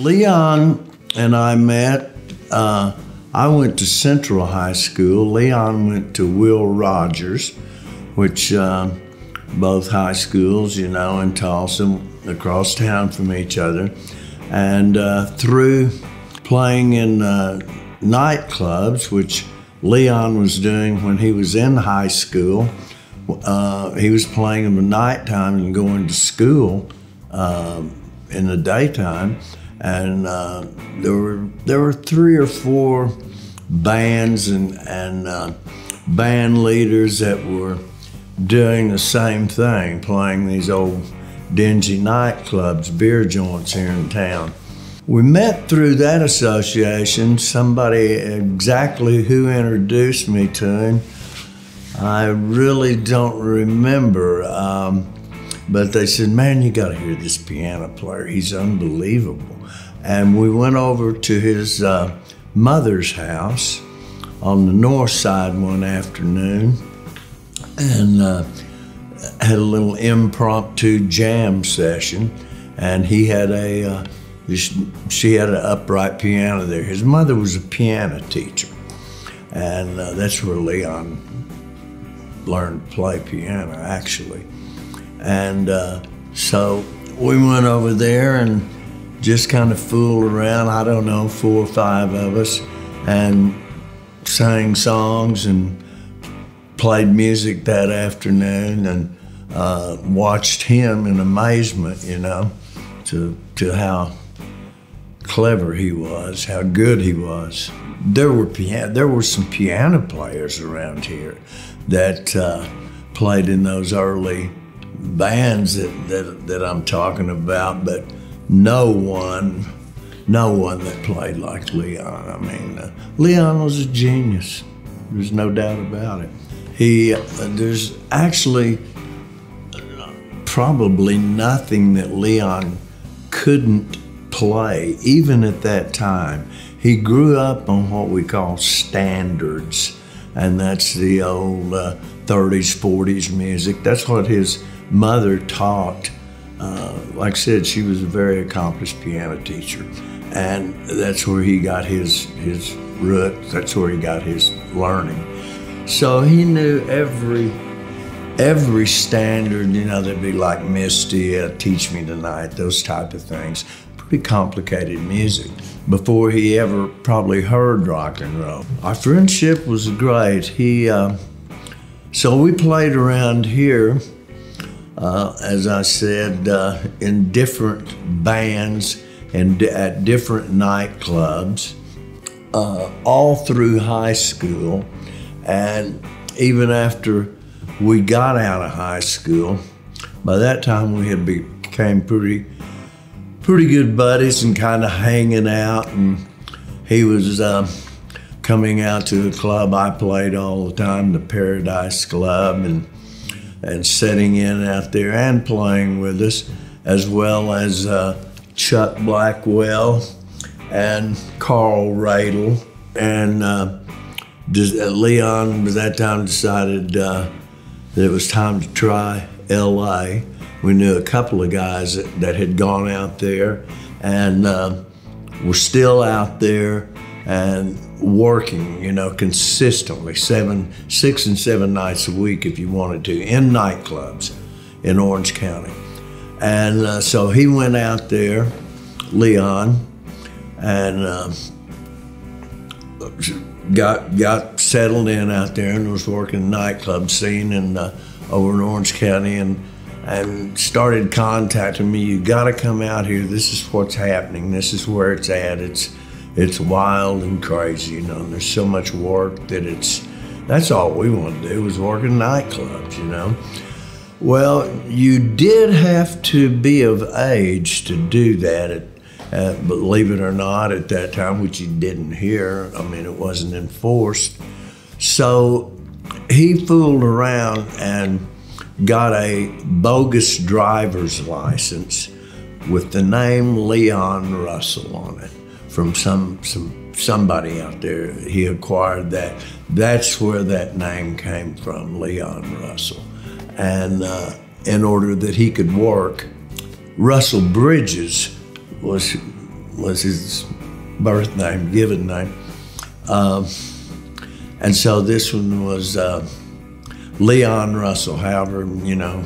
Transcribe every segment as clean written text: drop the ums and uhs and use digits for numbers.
Leon and I met. I went to Central High School. Leon went to Will Rogers, which both high schools, you know, in Tulsa, across town from each other. And through playing in nightclubs, which Leon was doing when he was in high school, he was playing in the nighttime and going to school in the daytime. And there were 3 or 4 bands and band leaders that were doing the same thing, playing these old dingy nightclubs, beer joints here in town. We met through that association. Somebody, exactly who introduced me to him, I really don't remember, but they said, man, you gotta hear this piano player, he's unbelievable. And we went over to his mother's house on the north side one afternoon and had a little impromptu jam session. And he had she had an upright piano there. His mother was a piano teacher. And that's where Leon learned to play piano, actually. And so we went over there and just kind of fooled around, I don't know, 4 or 5 of us, and sang songs and played music that afternoon, and watched him in amazement, you know, to how clever he was, how good he was. There were some piano players around here that played in those early bands that I'm talking about, but no one that played like Leon. I mean, Leon was a genius. There's no doubt about it. There's actually probably nothing that Leon couldn't play, even at that time. He grew up on what we call standards, and that's the old 30s, 40s music. That's what his mother taught. Like I said, she was a very accomplished piano teacher, and that's where he got his roots. That's where he got his learning. So he knew every standard. You know, there'd be like Misty, Teach Me Tonight, those type of things. Pretty complicated music before he ever probably heard rock and roll. Our friendship was great. So we played around here, as I said, in different bands and at different nightclubs, all through high school. And even after we got out of high school, by that time we had became pretty good buddies and kind of hanging out. And he was coming out to the club I played all the time, the Paradise Club, and sitting in out there and playing with us, as well as Chuck Blackwell and Carl Radle. And Leon, by that time, decided that it was time to try LA. We knew a couple of guys that had gone out there and were still out there and working, you know, consistently, 6 and 7 nights a week if you wanted to, in nightclubs in Orange County. And so he went out there, Leon, and got settled in out there and was working the nightclub scene over in Orange County, and started contacting me. You gotta come out here. This is what's happening. This is where it's at. It's wild and crazy, you know, and there's so much work that that's all we wanted to do was work in nightclubs, you know. Well, you did have to be of age to do that, believe it or not, at that time, which you didn't hear. I mean, it wasn't enforced. So he fooled around and got a bogus driver's license with the name Leon Russell on it from somebody out there. He acquired that. That's where that name came from, Leon Russell. And in order that he could work, Russell Bridges was was his birth name, given name. And so this one was Leon Russell. However, you know,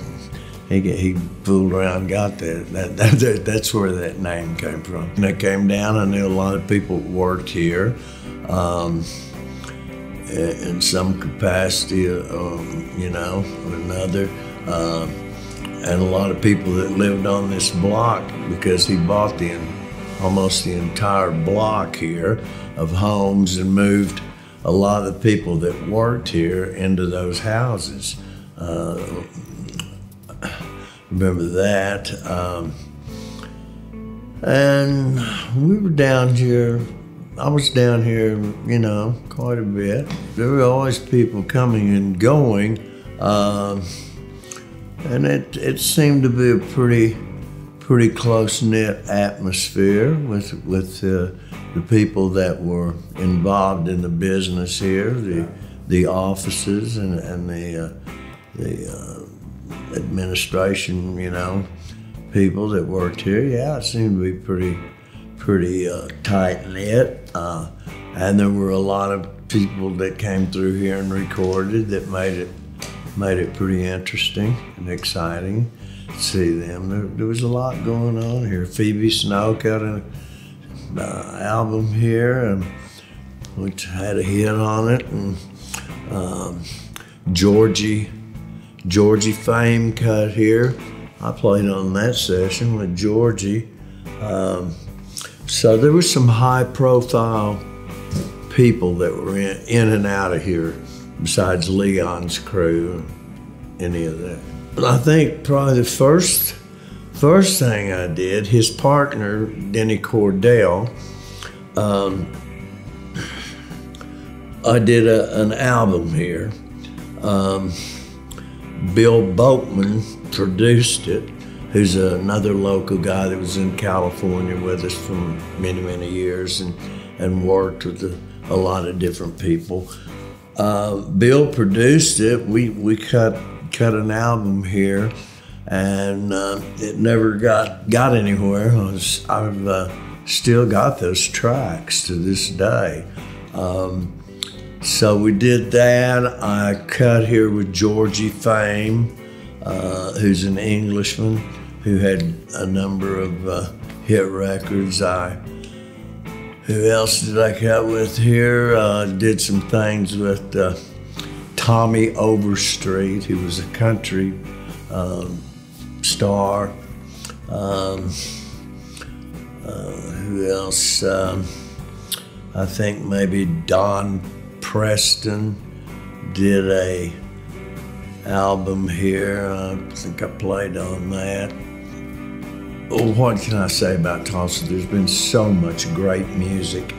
he fooled around and got that. That's where that name came from. And I came down, I knew a lot of people worked here in some capacity, you know, or another. And a lot of people that lived on this block, because he bought almost the entire block here of homes and moved a lot of people that worked here into those houses. Remember that. And we were down here, I was down here, you know, quite a bit. There were always people coming and going. And it seemed to be a pretty close-knit atmosphere with the people that were involved in the business here, the offices and the administration, you know, people that worked here. Yeah, it seemed to be pretty tight-knit. And there were a lot of people that came through here and recorded that made it pretty interesting and exciting to see them. There was a lot going on here. Phoebe Snow got an album here, which had a hit on it, and Georgie Fame cut here. I played on that session with Georgie. So there was some high-profile people that were in and out of here, besides Leon's crew, any of that. But I think probably the first thing I did, his partner, Denny Cordell, I did an album here. Bill Boatman produced it, who's another local guy that was in California with us for many, many years and worked with a lot of different people. Bill produced it. We cut an album here, and it never got anywhere. I've still got those tracks to this day. So we did that. I cut here with Georgie Fame, who's an Englishman who had a number of hit records. Who else did I cut with here? Did some things with Tommy Overstreet, who was a country star. Who else? I think maybe Don Preston did a album here. I think I played on that. Well, what can I say about Tulsa? There's been so much great music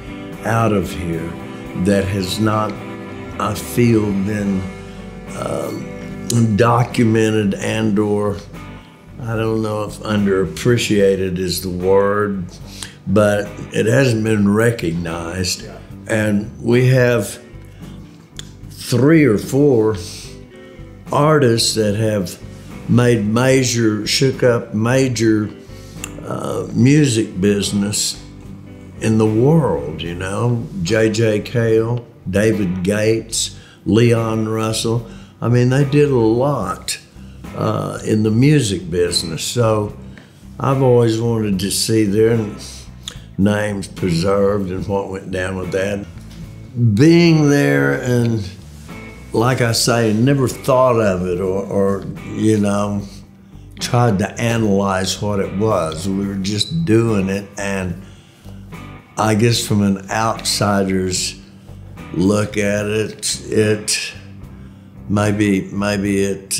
out of here that has not, I feel, been documented or I don't know if underappreciated is the word, but it hasn't been recognized. And we have 3 or 4 artists that have shook up major music business in the world, you know. J.J. Cale, David Gates, Leon Russell. I mean, they did a lot in the music business. So I've always wanted to see their names preserved and what went down with that. Being there and, like I say, never thought of it or you know, tried to analyze what it was. We were just doing it, and I guess from an outsider's look at it, maybe it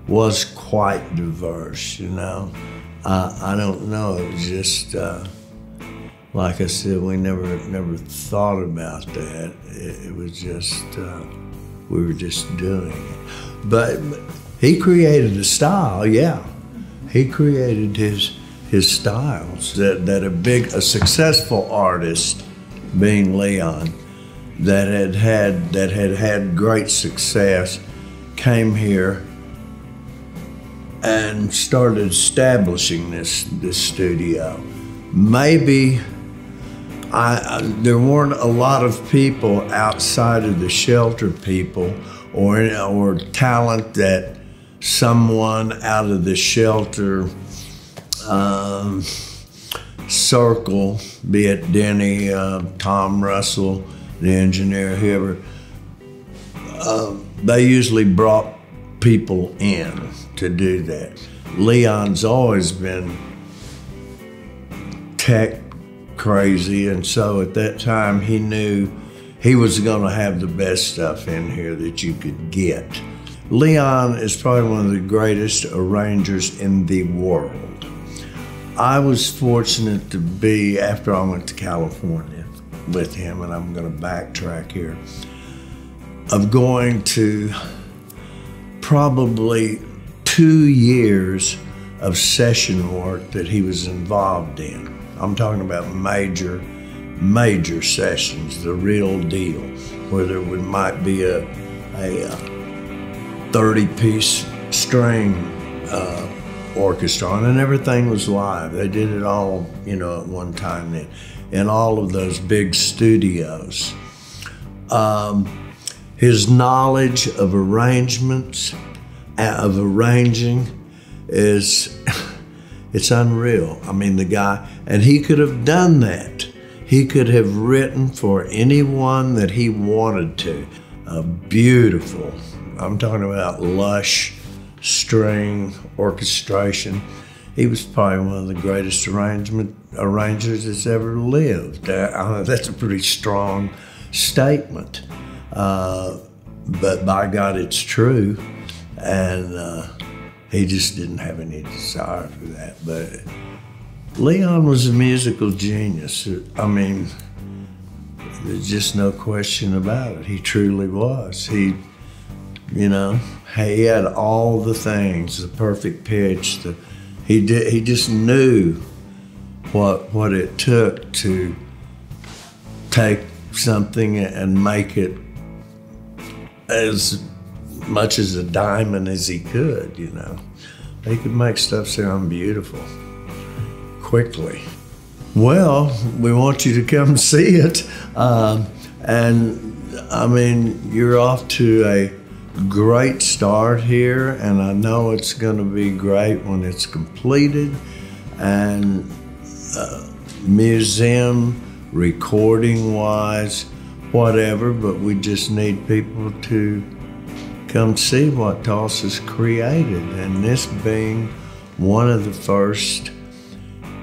was quite diverse, you know. I don't know, it was just, like I said, we never thought about that. It was just, we were just doing it. But he created a style, yeah. He created his styles that a successful artist, being Leon, that had great success, came here and started establishing this studio. maybe there weren't a lot of people outside of the shelter people or talent that someone out of the shelter circle, be it Denny, Tom Russell, the engineer, whoever, they usually brought people in to do that. Leon's always been tech crazy, and so at that time he knew he was going to have the best stuff in here that you could get. Leon is probably one of the greatest arrangers in the world. I was fortunate to be, after I went to California with him, and I'm going to backtrack here, of going to probably 2 years of session work that he was involved in. I'm talking about major sessions, the real deal, where there might be a 30-piece string orchestra, and everything was live. They did it all, at one time then, in all of those big studios. His knowledge of arrangements, of arranging, it's unreal. I mean, the guy, and he could have done that. He could have written for anyone that he wanted to. Beautiful, I'm talking about lush string orchestration. He was probably one of the greatest arrangers that's ever lived. That's a pretty strong statement, but by God, it's true. And he just didn't have any desire for that. But Leon was a musical genius. I mean, there's just no question about it. He truly was. He had all the things, the perfect pitch. He just knew what it took to take something and make it as much as a diamond as he could, He could make stuff sound beautiful quickly. Well, we want you to come see it. And I mean, you're off to a great start here, and I know it's gonna be great when it's completed. And museum, recording-wise, whatever, but we just need people to come see what Tulsa's created, and this being one of the first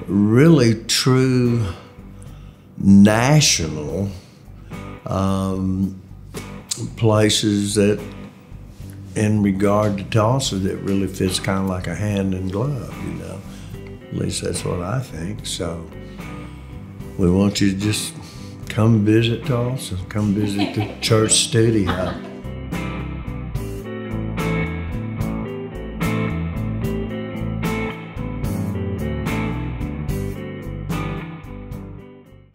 really true national places that, in regard to Tulsa, that really fits kind of like a hand in glove, At least that's what I think. So we want you to just come visit Tulsa, come visit the church studio.